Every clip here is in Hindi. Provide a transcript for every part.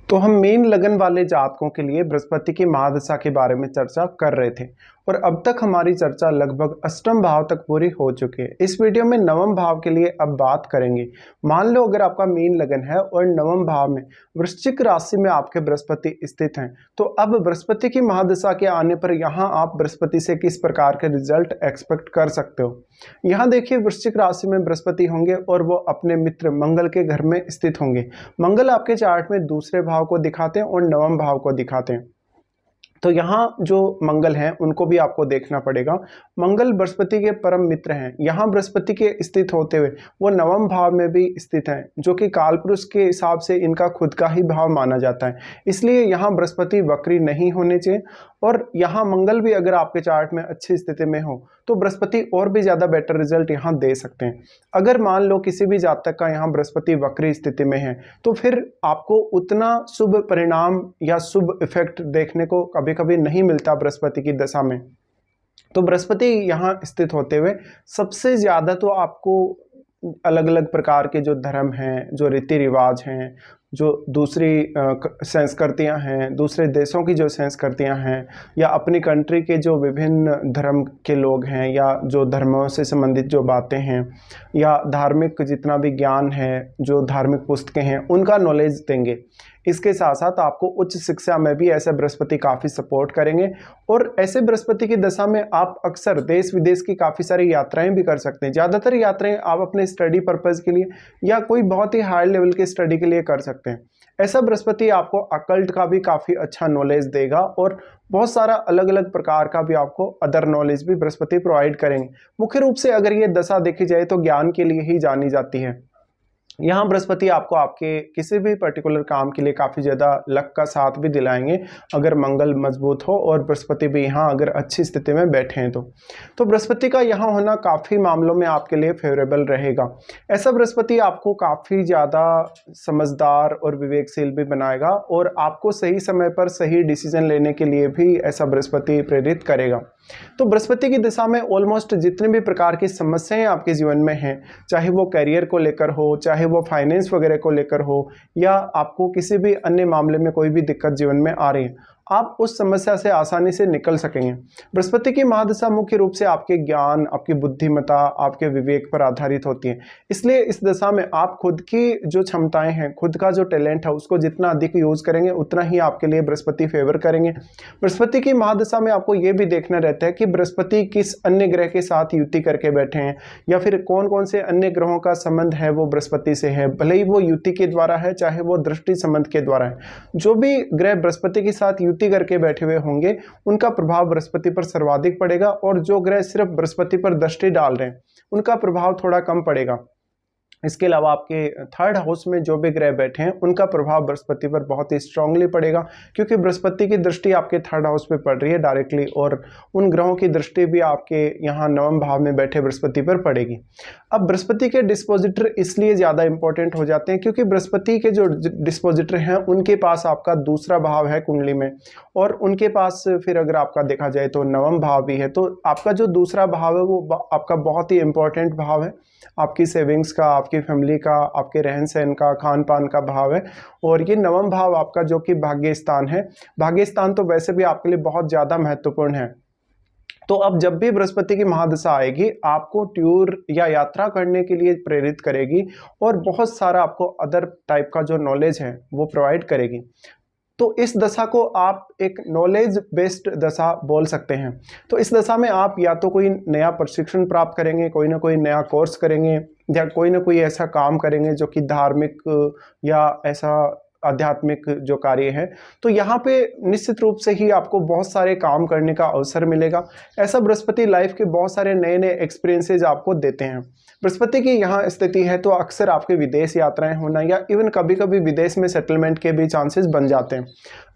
तो हम मीन लगन वाले जातकों के लिए बृहस्पति की महादशा के बारे में चर्चा कर रहे थे और अब तक हमारी चर्चा लगभग अष्टम भाव तक पूरी हो चुकी है। इस वीडियो में नवम भाव के लिए अब बात करेंगे। मान लो अगर आपका मीन लगन है और नवम भाव में वृश्चिक राशि में आपके बृहस्पति स्थित हैं, तो अब बृहस्पति की महादशा के आने पर यहाँ आप बृहस्पति से किस प्रकार के रिजल्ट एक्सपेक्ट कर सकते हो। यहाँ देखिए, वृश्चिक राशि में बृहस्पति होंगे और वो अपने मित्र मंगल के घर में स्थित होंगे। मंगल आपके चार्ट में दूसरे भाव को दिखाते हैं और नवम भाव को दिखाते हैं। तो यहाँ जो मंगल हैं उनको भी आपको देखना पड़ेगा। मंगल बृहस्पति के परम मित्र हैं। यहाँ बृहस्पति के स्थित होते हुए वो नवम भाव में भी स्थित हैं, जो कि कालपुरुष के हिसाब से इनका खुद का ही भाव माना जाता है। इसलिए यहाँ बृहस्पति वक्री नहीं होने चाहिए। और यहाँ मंगल भी अगर आपके चार्ट में अच्छी स्थिति में हो तो बृहस्पति और भी ज़्यादा बेटर रिजल्ट यहाँ दे सकते हैं। अगर मान लो किसी भी जातक का यहाँ बृहस्पति वक्री स्थिति में है तो फिर आपको उतना शुभ परिणाम या शुभ इफेक्ट देखने को कभी कभी नहीं मिलता बृहस्पति की दशा में। तो बृहस्पति यहाँ स्थित होते हुए सबसे ज़्यादा तो आपको अलग अलग प्रकार के जो धर्म हैं, जो रीति रिवाज हैं, जो दूसरी संस्कृतियां हैं, दूसरे देशों की जो संस्कृतियां हैं, या अपनी कंट्री के जो विभिन्न धर्म के लोग हैं, या जो धर्मों से संबंधित जो बातें हैं, या धार्मिक जितना भी ज्ञान है, जो धार्मिक पुस्तकें हैं, उनका नॉलेज देंगे। इसके साथ साथ आपको उच्च शिक्षा में भी ऐसे बृहस्पति काफ़ी सपोर्ट करेंगे। और ऐसे बृहस्पति की दशा में आप अक्सर देश विदेश की काफ़ी सारी यात्राएं भी कर सकते हैं। ज़्यादातर यात्राएं आप अपने स्टडी पर्पज़ के लिए या कोई बहुत ही हाई लेवल के स्टडी के लिए कर सकते हैं। ऐसा बृहस्पति आपको अकल्ट का भी काफ़ी अच्छा नॉलेज देगा और बहुत सारा अलग अलग प्रकार का भी आपको अदर नॉलेज भी बृहस्पति प्रोवाइड करेंगे। मुख्य रूप से अगर ये दशा देखी जाए तो ज्ञान के लिए ही जानी जाती है। यहाँ बृहस्पति आपको आपके किसी भी पर्टिकुलर काम के लिए काफ़ी ज़्यादा लक का साथ भी दिलाएंगे अगर मंगल मजबूत हो और बृहस्पति भी यहाँ अगर अच्छी स्थिति में बैठे हैं तो बृहस्पति का यहाँ होना काफ़ी मामलों में आपके लिए फेवरेबल रहेगा। ऐसा बृहस्पति आपको काफ़ी ज़्यादा समझदार और विवेकशील भी बनाएगा और आपको सही समय पर सही डिसीजन लेने के लिए भी ऐसा बृहस्पति प्रेरित करेगा। तो बृहस्पति की दिशा में ऑलमोस्ट जितने भी प्रकार की समस्याएं आपके जीवन में हैं, चाहे वो करियर को लेकर हो, चाहे वो फाइनेंस वगैरह को लेकर हो, या आपको किसी भी अन्य मामले में कोई भी दिक्कत जीवन में आ रही है, आप उस समस्या से आसानी से निकल सकेंगे। बृहस्पति की महादशा मुख्य रूप से आपके ज्ञान, आपकी बुद्धिमत्ता, आपके विवेक पर आधारित होती है। इसलिए इस दशा में आप खुद की जो क्षमताएं हैं, खुद का जो टैलेंट है, उसको जितना अधिक यूज करेंगे उतना ही आपके लिए बृहस्पति फेवर करेंगे। बृहस्पति की महादशा में आपको ये भी देखना रहता है कि बृहस्पति किस अन्य ग्रह के साथ युति करके बैठे हैं, या फिर कौन कौन से अन्य ग्रहों का संबंध है वो बृहस्पति से है, भले ही वो युति के द्वारा है चाहे वो दृष्टि संबंध के द्वारा है। जो भी ग्रह बृहस्पति के साथ करके बैठे हुए होंगे उनका प्रभाव बृहस्पति पर सर्वाधिक पड़ेगा, और जो ग्रह सिर्फ बृहस्पति पर दृष्टि डाल रहे हैं उनका प्रभाव थोड़ा कम पड़ेगा। इसके अलावा आपके थर्ड हाउस में जो भी ग्रह बैठे हैं उनका प्रभाव बृहस्पति पर बहुत ही स्ट्रांगली पड़ेगा, क्योंकि बृहस्पति की दृष्टि आपके थर्ड हाउस पे पड़ रही है डायरेक्टली, और उन ग्रहों की दृष्टि भी आपके यहाँ नवम भाव में बैठे बृहस्पति पर पड़ेगी। अब बृहस्पति के डिस्पोजिटर इसलिए ज़्यादा इंपॉर्टेंट हो जाते हैं क्योंकि बृहस्पति के जो डिस्पोजिटर हैं उनके पास आपका दूसरा भाव है कुंडली में, और उनके पास फिर अगर आपका देखा जाए तो नवम भाव भी है। तो आपका जो दूसरा भाव है वो आपका बहुत ही इंपॉर्टेंट भाव है, आपकी सेविंग्स का, आपकी फैमिली का, आपके रहन सहन का, खान पान का भाव है। और ये नवम भाव आपका जो कि भाग्य स्थान है, भाग्य स्थान तो वैसे भी आपके लिए बहुत ज़्यादा महत्वपूर्ण है। तो अब जब भी बृहस्पति की महादशा आएगी आपको टूर या यात्रा करने के लिए प्रेरित करेगी और बहुत सारा आपको अदर टाइप का जो नॉलेज है वो प्रोवाइड करेगी। तो इस दशा को आप एक नॉलेज बेस्ड दशा बोल सकते हैं। तो इस दशा में आप या तो कोई नया प्रशिक्षण प्राप्त करेंगे, कोई ना कोई नया कोर्स करेंगे, या कोई ना कोई ऐसा काम करेंगे जो कि धार्मिक या ऐसा आध्यात्मिक जो कार्य है। तो यहाँ पे निश्चित रूप से ही आपको बहुत सारे काम करने का अवसर मिलेगा। ऐसा बृहस्पति लाइफ के बहुत सारे नए नए एक्सपीरियंसेस आपको देते हैं। बृहस्पति की यहाँ स्थिति है तो अक्सर आपके विदेश यात्राएं होना या इवन कभी कभी विदेश में सेटलमेंट के भी चांसेस बन जाते हैं।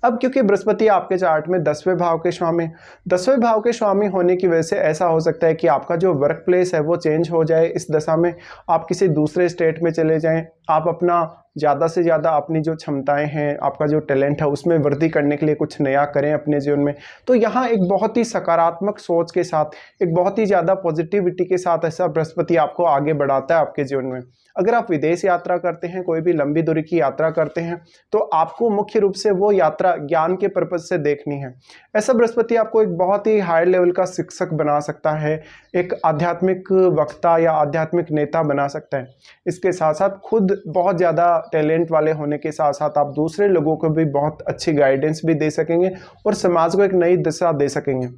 अब क्योंकि बृहस्पति आपके चार्ट में 10वें भाव के स्वामी, 10वें भाव के स्वामी होने की वजह से ऐसा हो सकता है कि आपका जो वर्क प्लेस है वो चेंज हो जाए इस दशा में, आप किसी दूसरे स्टेट में चले जाएं, आप अपना ज़्यादा से ज़्यादा अपनी जो क्षमताएं हैं, आपका जो टैलेंट है उसमें वृद्धि करने के लिए कुछ नया करें अपने जीवन में। तो यहाँ एक बहुत ही सकारात्मक सोच के साथ, एक बहुत ही ज़्यादा पॉजिटिविटी के साथ ऐसा बृहस्पति आपको आगे बढ़ाता है आपके जीवन में। अगर आप विदेश यात्रा करते हैं, कोई भी लंबी दूरी की यात्रा करते हैं, तो आपको मुख्य रूप से वो यात्रा ज्ञान के पर्पज से देखनी है। ऐसा बृहस्पति आपको एक बहुत ही हाई लेवल का शिक्षक बना सकता है, एक आध्यात्मिक वक्ता या आध्यात्मिक नेता बना सकता है। इसके साथ साथ खुद बहुत ज़्यादा टैलेंट वाले होने के साथ साथ आप दूसरे लोगों को भी बहुत अच्छी गाइडेंस भी दे सकेंगे और समाज को एक नई दिशा दे सकेंगे।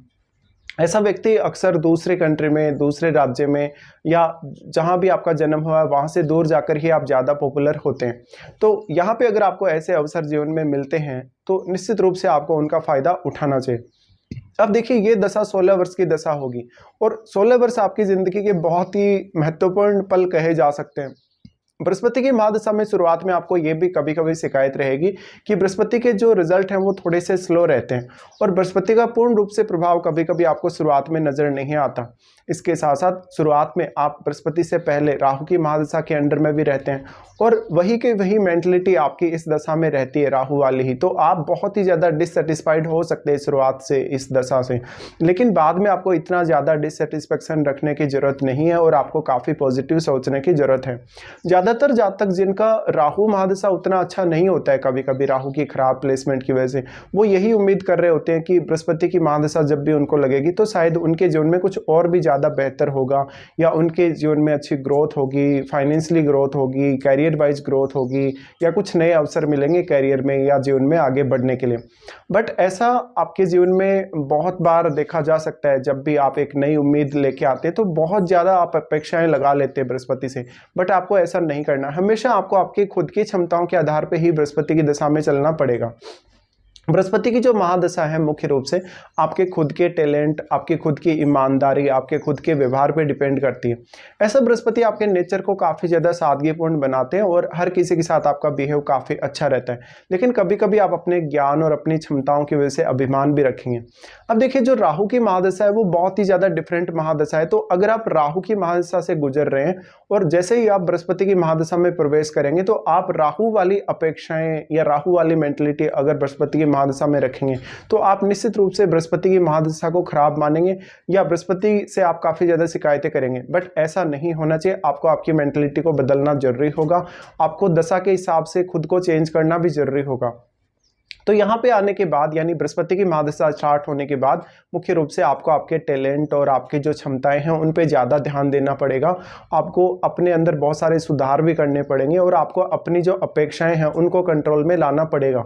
ऐसा व्यक्ति अक्सर दूसरे कंट्री में, दूसरे राज्य में या जहाँ भी आपका जन्म हुआ है वहाँ से दूर जाकर ही आप ज़्यादा पॉपुलर होते हैं। तो यहाँ पे अगर आपको ऐसे अवसर जीवन में मिलते हैं तो निश्चित रूप से आपको उनका फ़ायदा उठाना चाहिए। अब देखिए, ये दशा 16 वर्ष की दशा होगी और 16 वर्ष आपकी ज़िंदगी के बहुत ही महत्वपूर्ण पल कहे जा सकते हैं। बृहस्पति की महादशा में शुरुआत में आपको ये भी कभी कभी शिकायत रहेगी कि बृहस्पति के जो रिजल्ट हैं वो थोड़े से स्लो रहते हैं और बृहस्पति का पूर्ण रूप से प्रभाव कभी कभी आपको शुरुआत में नजर नहीं आता। इसके साथ साथ शुरुआत में आप बृहस्पति से पहले राहु की महादशा के अंडर में भी रहते हैं और वही के वही मेंटलिटी आपकी इस दशा में रहती है, राहु वाली ही। तो आप बहुत ही ज़्यादा डिससेटिस्फाइड हो सकते हैं शुरुआत से इस दशा से, लेकिन बाद में आपको इतना ज़्यादा डिससेटिस्फेक्शन रखने की ज़रूरत नहीं है और आपको काफ़ी पॉजिटिव सोचने की ज़रूरत है। ज़्यादातर जातक जिनका राहु महादशा उतना अच्छा नहीं होता है, कभी कभी राहु की खराब प्लेसमेंट की वजह से, वो यही उम्मीद कर रहे होते हैं कि बृहस्पति की महादशा जब भी उनको लगेगी तो शायद उनके जीवन में कुछ और भी ज़्यादा बेहतर होगा या उनके जीवन में अच्छी ग्रोथ होगी, फाइनेंशियली ग्रोथ होगी, कैरियर वाइज ग्रोथ होगी या कुछ नए अवसर मिलेंगे कैरियर में या जीवन में आगे बढ़ने के लिए। बट ऐसा आपके जीवन में बहुत बार देखा जा सकता है, जब भी आप एक नई उम्मीद लेके आते हैं तो बहुत ज़्यादा आप अपेक्षाएं लगा लेते हैं बृहस्पति से। बट आपको ऐसा नहीं करना, हमेशा आपको आपकी खुद की क्षमताओं के आधार पर ही बृहस्पति की दशा में चलना पड़ेगा। बृहस्पति की जो महादशा है मुख्य रूप से आपके खुद के टैलेंट, आपकी खुद की ईमानदारी, आपके खुद के व्यवहार पे डिपेंड करती है। ऐसा बृहस्पति आपके नेचर को काफ़ी ज़्यादा सादगीपूर्ण बनाते हैं और हर किसी के साथ आपका बिहेव काफ़ी अच्छा रहता है, लेकिन कभी कभी आप अपने ज्ञान और अपनी क्षमताओं की वजह से अभिमान भी रखेंगे। अब देखिए, जो राहु की महादशा है वो बहुत ही ज़्यादा डिफरेंट महादशा है। तो अगर आप राहु की महादशा से गुजर रहे हैं और जैसे ही आप बृहस्पति की महादशा में प्रवेश करेंगे तो आप राहु वाली अपेक्षाएं या राहु वाली मेंटलिटी अगर बृहस्पति की महादशा में रखेंगे तो आप निश्चित रूप से बृहस्पति की महादशा को खराब मानेंगे या बृहस्पति से आप काफी ज्यादा शिकायतें करेंगे। बट ऐसा नहीं होना चाहिए, आपको आपकी मेंटलिटी को बदलना जरूरी होगा, आपको दशा के हिसाब से खुद को चेंज करना भी जरूरी होगा। तो यहाँ पे आने के बाद यानी बृहस्पति की महादशा स्टार्ट होने के बाद मुख्य रूप से आपको आपके टैलेंट और आपकी जो क्षमताएं हैं उन पे ज़्यादा ध्यान देना पड़ेगा। आपको अपने अंदर बहुत सारे सुधार भी करने पड़ेंगे और आपको अपनी जो अपेक्षाएं हैं उनको कंट्रोल में लाना पड़ेगा।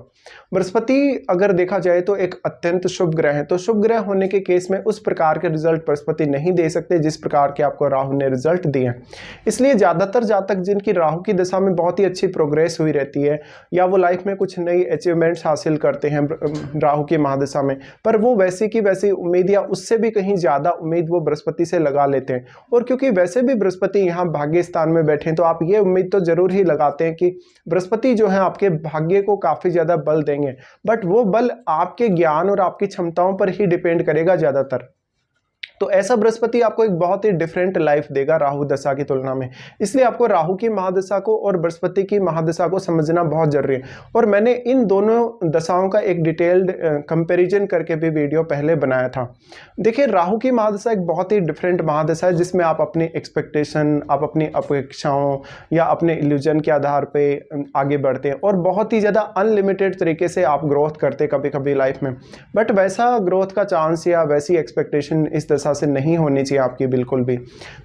बृहस्पति अगर देखा जाए तो एक अत्यंत शुभ ग्रह है, तो शुभ ग्रह होने के केस में उस प्रकार के रिजल्ट बृहस्पति नहीं दे सकते जिस प्रकार के आपको राहु ने रिजल्ट दिए। इसलिए ज़्यादातर जातक जिनकी राहु की दशा में बहुत ही अच्छी प्रोग्रेस हुई रहती है या वो लाइफ में कुछ नई अचीवमेंट्स हासिल करते हैं राहु की महादशा में, पर वो वैसी की वैसी उम्मीद या उससे भी कहीं ज्यादा उम्मीद वो बृहस्पति से लगा लेते हैं। और क्योंकि वैसे भी बृहस्पति यहाँ भाग्य स्थान में बैठे हैं तो आप ये उम्मीद तो जरूर ही लगाते हैं कि बृहस्पति जो है आपके भाग्य को काफी ज्यादा बल देंगे, बट वो बल आपके ज्ञान और आपकी क्षमताओं पर ही डिपेंड करेगा ज्यादातर। तो ऐसा बृहस्पति आपको एक बहुत ही डिफरेंट लाइफ देगा राहु दशा की तुलना में। इसलिए आपको राहु की महादशा को और बृहस्पति की महादशा को समझना बहुत जरूरी है। और मैंने इन दोनों दशाओं का एक डिटेल्ड कंपैरिजन करके भी वीडियो पहले बनाया था। देखिए, राहु की महादशा एक बहुत ही डिफरेंट महादशा है जिसमें आप अपनी एक्सपेक्टेशन, आप अपनी अपेक्षाओं या अपने इल्यूजन के आधार पर आगे बढ़ते हैं और बहुत ही ज़्यादा अनलिमिटेड तरीके से आप ग्रोथ करते कभी कभी लाइफ में। बट वैसा ग्रोथ का चांस या वैसी एक्सपेक्टेशन इस दशा से नहीं होनी चाहिए आपकी बिल्कुल भी।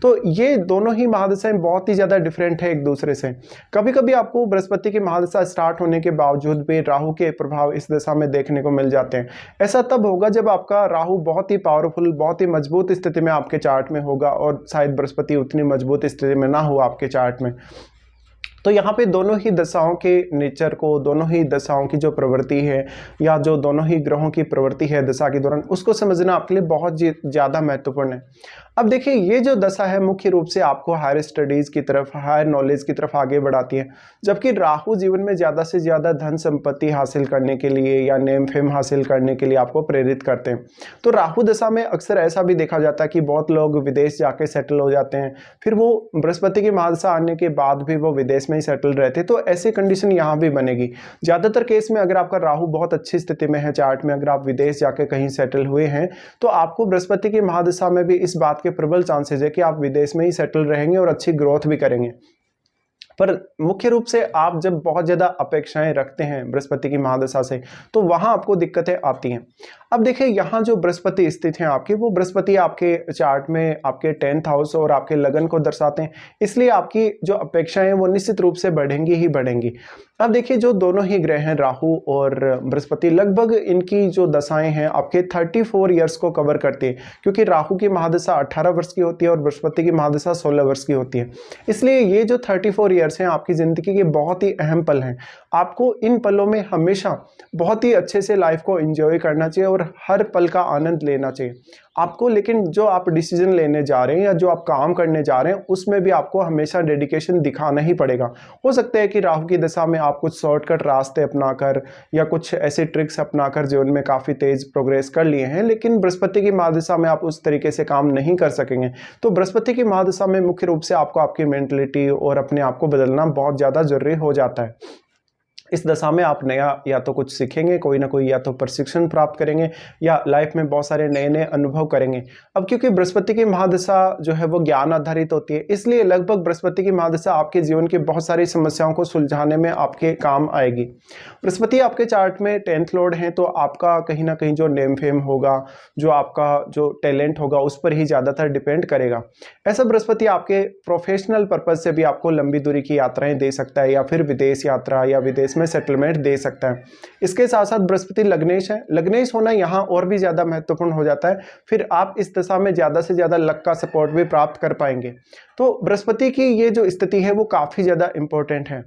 तो ये दोनों ही महादशाएं बहुत ही ज्यादा डिफरेंट है एक दूसरे से। कभी कभी आपको बृहस्पति की महादशा स्टार्ट होने के बावजूद भी राहु के प्रभाव इस दशा में देखने को मिल जाते हैं। ऐसा तब होगा जब आपका राहु बहुत ही पावरफुल, बहुत ही मजबूत स्थिति में आपके चार्ट में होगा और शायद बृहस्पति उतनी मजबूत स्थिति में ना हो आपके चार्ट में। तो यहाँ पे दोनों ही दशाओं के नेचर को, दोनों ही दशाओं की जो प्रवृत्ति है या जो दोनों ही ग्रहों की प्रवृत्ति है दशा के दौरान, उसको समझना आपके लिए बहुत ज़्यादा महत्वपूर्ण है। अब देखिए, ये जो दशा है मुख्य रूप से आपको हायर स्टडीज़ की तरफ, हायर नॉलेज की तरफ आगे बढ़ाती है, जबकि राहु जीवन में ज़्यादा से ज़्यादा धन संपत्ति हासिल करने के लिए या नेम फेम हासिल करने के लिए आपको प्रेरित करते हैं। तो राहु दशा में अक्सर ऐसा भी देखा जाता है कि बहुत लोग विदेश जाके सेटल हो जाते हैं, फिर वो बृहस्पति की महादशा आने के बाद भी वो विदेश में ही सेटल रहते हैं। तो ऐसी कंडीशन यहाँ भी बनेगी। ज़्यादातर केस में अगर आपका राहु बहुत अच्छी स्थिति में है चार्ट में, अगर आप विदेश जाके कहीं सेटल हुए हैं, तो आपको बृहस्पति की महादशा में भी इस बात के प्रबल चांसेस है कि आप विदेश में ही सेटल रहेंगे और अच्छी ग्रोथ भी करेंगे। पर मुख्य रूप से आप जब बहुत ज़्यादा अपेक्षाएं रखते हैं बृहस्पति की महादशा से, तो वहां आपको दिक्कतें आती हैं। अब देखिए, यहाँ जो बृहस्पति स्थित हैं आपकी, वो बृहस्पति आपके चार्ट में आपके 10th हाउस और आपके लगन को दर्शाते हैं, इसलिए आपकी जो अपेक्षाएं वो निश्चित रूप से बढ़ेंगी ही बढ़ेंगी। अब देखिए, जो दोनों ही ग्रह हैं राहु और बृहस्पति, लगभग इनकी जो दशाएं हैं आपके 34 ईयर्स को कवर करती है, क्योंकि राहु की महादशा 18 वर्ष की होती है और बृहस्पति की महादशा 16 वर्ष की होती है। इसलिए ये जो 34 ईयर्स हैं आपकी ज़िंदगी के बहुत ही अहम पल हैं। आपको इन पलों में हमेशा बहुत ही अच्छे से लाइफ को एंजॉय करना चाहिए और हर पल का आनंद लेना चाहिए आपको। लेकिन जो आप डिसीजन लेने जा रहे हैं या जो आप काम करने जा रहे हैं, उसमें भी आपको हमेशा डेडिकेशन दिखाना ही पड़ेगा। हो सकता है कि राहु की दशा में आप कुछ शॉर्टकट रास्ते अपनाकर या कुछ ऐसे ट्रिक्स अपनाकर जीवन में काफ़ी तेज प्रोग्रेस कर लिए हैं, लेकिन बृहस्पति की महादशा में आप उस तरीके से काम नहीं कर सकेंगे। तो बृहस्पति की महादशा में मुख्य रूप से आपको आपकी मेंटलिटी और अपने आप को बदलना बहुत ज़्यादा जरूरी हो जाता है। इस दशा में आप नया या तो कुछ सीखेंगे, कोई ना कोई या तो प्रशिक्षण प्राप्त करेंगे या लाइफ में बहुत सारे नए नए अनुभव करेंगे। अब क्योंकि बृहस्पति की महादशा जो है वो ज्ञान आधारित होती है, इसलिए लगभग बृहस्पति की महादशा आपके जीवन की बहुत सारी समस्याओं को सुलझाने में आपके काम आएगी। बृहस्पति आपके चार्ट में 10th लॉर्ड हैं, तो आपका कहीं ना कहीं जो नेम फेम होगा, जो आपका जो टैलेंट होगा, उस पर ही ज़्यादातर डिपेंड करेगा। ऐसा बृहस्पति आपके प्रोफेशनल पर्पज से भी आपको लंबी दूरी की यात्राएं दे सकता है या फिर विदेश यात्रा या विदेश में सेटलमेंट दे सकता है। इसके साथ साथ बृहस्पति लग्नेश है, लग्नेश होना यहाँ और भी ज्यादा महत्वपूर्ण हो जाता है। फिर आप इस दशा में ज्यादा से ज्यादा लक का सपोर्ट भी प्राप्त कर पाएंगे। तो बृहस्पति की ये जो स्थिति है वो काफी ज्यादा इंपॉर्टेंट है।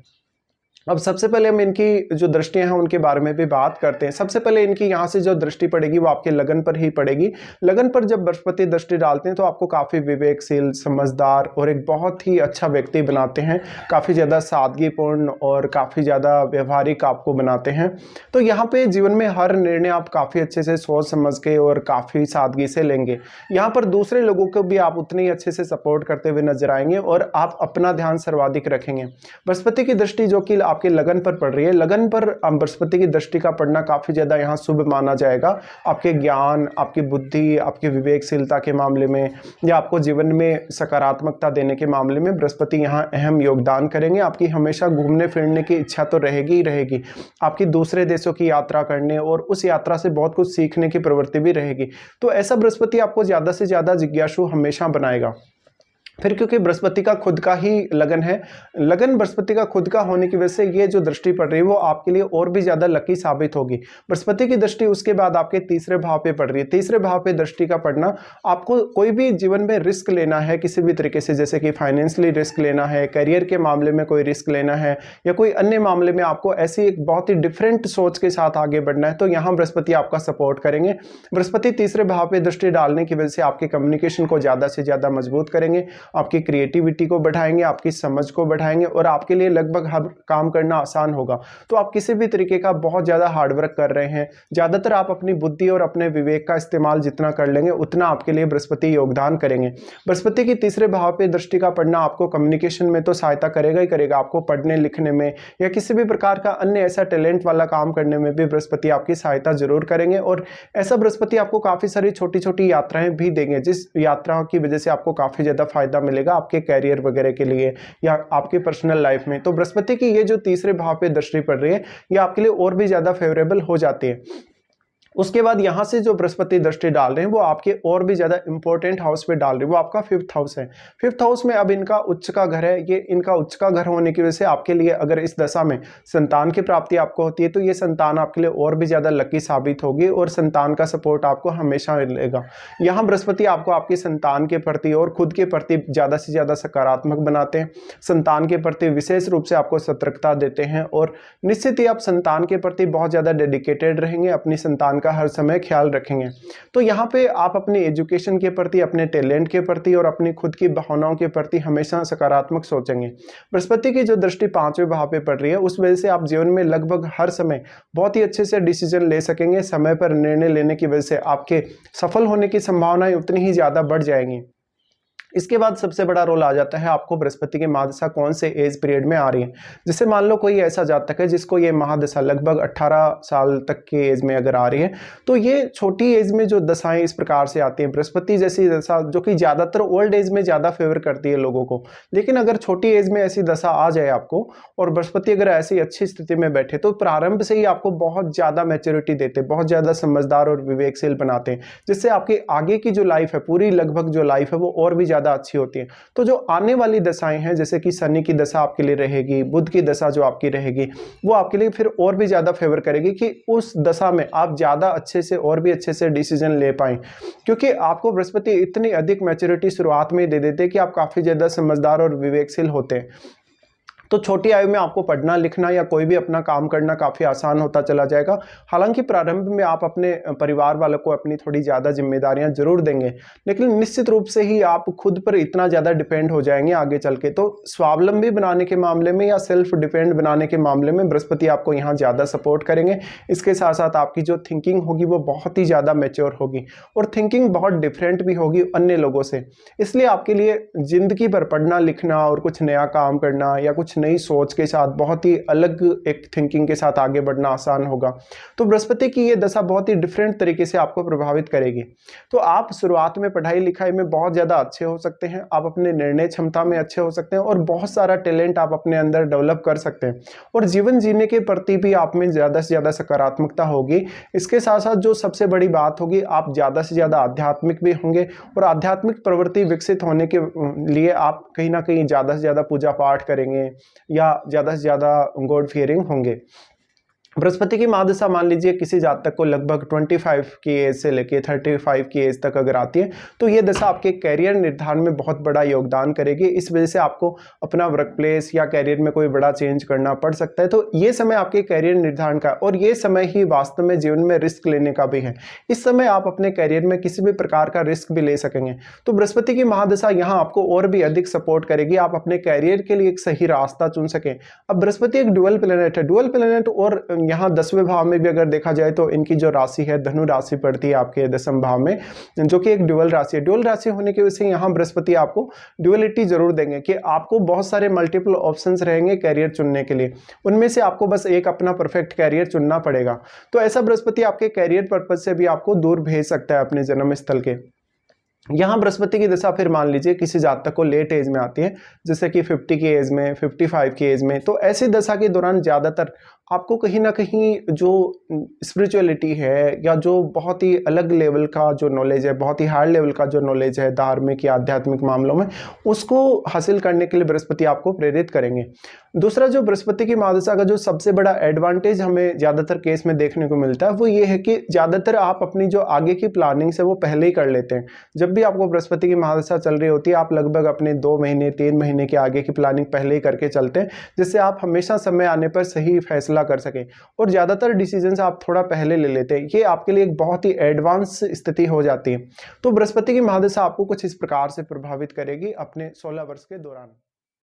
अब सबसे पहले हम इनकी जो दृष्टियां हैं उनके बारे में भी बात करते हैं। सबसे पहले इनकी यहाँ से जो दृष्टि पड़ेगी वो आपके लगन पर ही पड़ेगी। लगन पर जब बृहस्पति दृष्टि डालते हैं तो आपको काफ़ी विवेकशील, समझदार और एक बहुत ही अच्छा व्यक्ति बनाते हैं। काफ़ी ज़्यादा सादगीपूर्ण और काफ़ी ज़्यादा व्यवहारिक आपको बनाते हैं। तो यहाँ पे जीवन में हर निर्णय आप काफ़ी अच्छे से सोच समझ के और काफ़ी सादगी से लेंगे। यहाँ पर दूसरे लोगों को भी आप उतने ही अच्छे से सपोर्ट करते हुए नजर आएंगे और आप अपना ध्यान सर्वाधिक रखेंगे। बृहस्पति की दृष्टि जो कि आपके लगन पर पड़ रही है, लगन पर बृहस्पति की दृष्टि का पड़ना काफी ज्यादा यहाँ शुभ माना जाएगा। आपके ज्ञान, आपकी बुद्धि, आपकी विवेकशीलता के मामले में या आपको जीवन में सकारात्मकता देने के मामले में बृहस्पति यहाँ अहम योगदान करेंगे। आपकी हमेशा घूमने फिरने की इच्छा तो रहेगी ही रहेगी, आपकी दूसरे देशों की यात्रा करने और उस यात्रा से बहुत कुछ सीखने की प्रवृत्ति भी रहेगी। तो ऐसा बृहस्पति आपको ज्यादा से ज्यादा जिज्ञासु हमेशा बनाएगा। फिर क्योंकि बृहस्पति का खुद का ही लगन है, लगन बृहस्पति का खुद का होने की वजह से ये जो दृष्टि पड़ रही है वो आपके लिए और भी ज्यादा लकी साबित होगी। बृहस्पति की दृष्टि उसके बाद आपके तीसरे भाव पे पड़ रही है। तीसरे भाव पे दृष्टि का पड़ना, आपको कोई भी जीवन में रिस्क लेना है किसी भी तरीके से, जैसे कि फाइनेंशियली रिस्क लेना है, करियर के मामले में कोई रिस्क लेना है या कोई अन्य मामले में आपको ऐसी एक बहुत ही डिफरेंट सोच के साथ आगे बढ़ना है, तो यहाँ बृहस्पति आपका सपोर्ट करेंगे। बृहस्पति तीसरे भाव पे दृष्टि डालने की वजह से आपके कम्युनिकेशन को ज्यादा से ज्यादा मजबूत करेंगे, आपकी क्रिएटिविटी को बढ़ाएंगे, आपकी समझ को बढ़ाएंगे और आपके लिए लगभग हर काम करना आसान होगा। तो आप किसी भी तरीके का बहुत ज़्यादा हार्डवर्क कर रहे हैं, ज़्यादातर आप अपनी बुद्धि और अपने विवेक का इस्तेमाल जितना कर लेंगे उतना आपके लिए बृहस्पति योगदान करेंगे। बृहस्पति की तीसरे भाव पे दृष्टि का पड़ना आपको कम्युनिकेशन में तो सहायता करेगा ही करेगा, आपको पढ़ने लिखने में या किसी भी प्रकार का अन्य ऐसा टैलेंट वाला काम करने में भी बृहस्पति आपकी सहायता जरूर करेंगे। और ऐसा बृहस्पति आपको काफ़ी सारी छोटी छोटी यात्राएं भी देंगे, जिस यात्रा की वजह से आपको काफ़ी ज़्यादा फायदा मिलेगा आपके कैरियर वगैरह के लिए या आपके पर्सनल लाइफ में। तो बृहस्पति की ये जो तीसरे भाव पे दृष्टि पड़ रही है ये आपके लिए और भी ज्यादा फेवरेबल हो जाती है। उसके बाद यहाँ से जो बृहस्पति दृष्टि डाल रहे हैं वो आपके और भी ज़्यादा इंपॉर्टेंट हाउस पे डाल रहे हैं, वो आपका 5th हाउस है। 5th हाउस में अब इनका उच्च का घर है, ये इनका उच्च का घर होने की वजह से आपके लिए अगर इस दशा में संतान की प्राप्ति आपको होती है तो ये संतान आपके लिए और भी ज़्यादा लकी साबित होगी और संतान का सपोर्ट आपको हमेशा मिलेगा। यहाँ बृहस्पति आपको आपकी संतान के प्रति और खुद के प्रति ज़्यादा से ज़्यादा सकारात्मक बनाते हैं, संतान के प्रति विशेष रूप से आपको सतर्कता देते हैं और निश्चित ही आप संतान के प्रति बहुत ज़्यादा डेडिकेटेड रहेंगे, अपनी संतान का हर समय ख्याल रखेंगे। तो यहाँ पे आप अपनी एजुकेशन के प्रति, अपने टैलेंट के प्रति और अपनी खुद की भावनाओं के प्रति हमेशा सकारात्मक सोचेंगे। बृहस्पति की जो दृष्टि 5वें भाव पे पड़ रही है उस वजह से आप जीवन में लगभग हर समय बहुत ही अच्छे से डिसीजन ले सकेंगे। समय पर निर्णय लेने की वजह से आपके सफल होने की संभावनाएं उतनी ही ज्यादा बढ़ जाएंगी। इसके बाद सबसे बड़ा रोल आ जाता है आपको बृहस्पति की महादशा कौन से एज पीरियड में आ रही है। जैसे मान लो कोई ऐसा जातक है जिसको ये महादशा लगभग 18 साल तक के एज में अगर आ रही है तो ये छोटी एज में जो दशाएं इस प्रकार से आती हैं, बृहस्पति जैसी दशा जो कि ज़्यादातर ओल्ड एज में ज़्यादा फेवर करती है लोगों को, लेकिन अगर छोटी एज में ऐसी दशा आ जाए आपको और बृहस्पति अगर ऐसी अच्छी स्थिति में बैठे तो प्रारंभ से ही आपको बहुत ज़्यादा मैच्योरिटी देते, बहुत ज़्यादा समझदार और विवेकशील बनाते हैं, जिससे आपकी आगे की जो लाइफ है, पूरी लगभग जो लाइफ है वो और भी ज़्यादा अच्छी होती है। तो जो आने वाली दशाएं हैं जैसे कि शनि की दशा आपके लिए रहेगी, बुध की दशा जो आपकी रहेगी वो आपके लिए फिर और भी ज़्यादा फेवर करेगी कि उस दशा में आप ज़्यादा अच्छे से और भी अच्छे से डिसीजन ले पाएं, क्योंकि आपको बृहस्पति इतनी अधिक मैच्योरिटी शुरुआत में दे देते हैं कि आप काफ़ी ज़्यादा समझदार और विवेकशील होते हैं। तो छोटी आयु में आपको पढ़ना लिखना या कोई भी अपना काम करना काफ़ी आसान होता चला जाएगा। हालांकि प्रारंभ में आप अपने परिवार वालों को अपनी थोड़ी ज़्यादा जिम्मेदारियां जरूर देंगे, लेकिन निश्चित रूप से ही आप खुद पर इतना ज़्यादा डिपेंड हो जाएंगे आगे चल के। तो स्वावलंबी बनाने के मामले में या सेल्फ डिपेंड बनाने के मामले में बृहस्पति आपको यहाँ ज़्यादा सपोर्ट करेंगे। इसके साथ साथ आपकी जो थिंकिंग होगी वो बहुत ही ज़्यादा मैच्योर होगी और थिंकिंग बहुत डिफरेंट भी होगी अन्य लोगों से। इसलिए आपके लिए ज़िंदगी भर पढ़ना लिखना और कुछ नया काम करना या कुछ नई सोच के साथ बहुत ही अलग एक थिंकिंग के साथ आगे बढ़ना आसान होगा। तो बृहस्पति की ये दशा बहुत ही डिफरेंट तरीके से आपको प्रभावित करेगी। तो आप शुरुआत में पढ़ाई लिखाई में बहुत ज़्यादा अच्छे हो सकते हैं, आप अपने निर्णय क्षमता में अच्छे हो सकते हैं और बहुत सारा टैलेंट आप अपने अंदर डेवलप कर सकते हैं और जीवन जीने के प्रति भी आप में ज़्यादा से ज़्यादा सकारात्मकता होगी। इसके साथ साथ जो सबसे बड़ी बात होगी, आप ज़्यादा से ज़्यादा आध्यात्मिक भी होंगे और आध्यात्मिक प्रवृत्ति विकसित होने के लिए आप कहीं ना कहीं ज़्यादा से ज़्यादा पूजा पाठ करेंगे या ज़्यादा से ज़्यादा गॉड फियरिंग होंगे। बृहस्पति की महादशा मान लीजिए किसी जातक को लगभग 25 की एज से लेके 35 की एज तक अगर आती है तो ये दशा आपके कैरियर निर्धारण में बहुत बड़ा योगदान करेगी। इस वजह से आपको अपना वर्क प्लेस या कैरियर में कोई बड़ा चेंज करना पड़ सकता है। तो ये समय आपके कैरियर निर्धारण का और ये समय ही वास्तव में जीवन में रिस्क लेने का भी है। इस समय आप अपने कैरियर में किसी भी प्रकार का रिस्क भी ले सकेंगे। तो बृहस्पति की महादशा यहाँ आपको और भी अधिक सपोर्ट करेगी, आप अपने कैरियर के लिए एक सही रास्ता चुन सकें। अब बृहस्पति एक ड्यूअल प्लैनेट है, ड्यूअल प्लैनेट और यहाँ 10वें भाव में भी अगर देखा जाए तो इनकी जो राशि है धनु राशि पड़ती है आपके 10वें भाव में, जो कि एक ड्यूअल राशि है। ड्यूअल राशि होने की वजह से यहाँ बृहस्पति आपको ड्यूअलिटी जरूर देंगे कि आपको बहुत सारे मल्टीपल ऑप्शंस रहेंगे कैरियर चुनने के लिए, उनमें से आपको बस एक अपना परफेक्ट कैरियर चुनना पड़ेगा। तो ऐसा बृहस्पति आपके कैरियर पर्पज से भी आपको दूर भेज सकता है अपने जन्म स्थल के। यहाँ बृहस्पति की दशा फिर मान लीजिए किसी जातक को लेट एज में आती है, जैसे कि 50 की एज में, 55 की एज में, तो ऐसी दशा के दौरान ज़्यादातर आपको कहीं ना कहीं जो स्पिरिचुअलिटी है या जो बहुत ही अलग लेवल का जो नॉलेज है, बहुत ही हाई लेवल का जो नॉलेज है धार्मिक या आध्यात्मिक मामलों में, उसको हासिल करने के लिए बृहस्पति आपको प्रेरित करेंगे। दूसरा जो बृहस्पति की महादशा का जो सबसे बड़ा एडवांटेज हमें ज़्यादातर केस में देखने को मिलता है वो ये है कि ज़्यादातर आप अपनी जो आगे की प्लानिंग से वो पहले ही कर लेते हैं। जब भी आपको बृहस्पति की महादशा चल रही होती है आप लगभग अपने 2 महीने 3 महीने के आगे की प्लानिंग पहले ही करके चलते हैं, जिससे आप हमेशा समय आने पर सही फैसला कर सके और ज्यादातर डिसीजंस आप थोड़ा पहले ले लेते हैं। ये आपके लिए एक बहुत ही एडवांस स्थिति हो जाती है। तो बृहस्पति की महादशा आपको कुछ इस प्रकार से प्रभावित करेगी अपने 16 वर्ष के दौरान।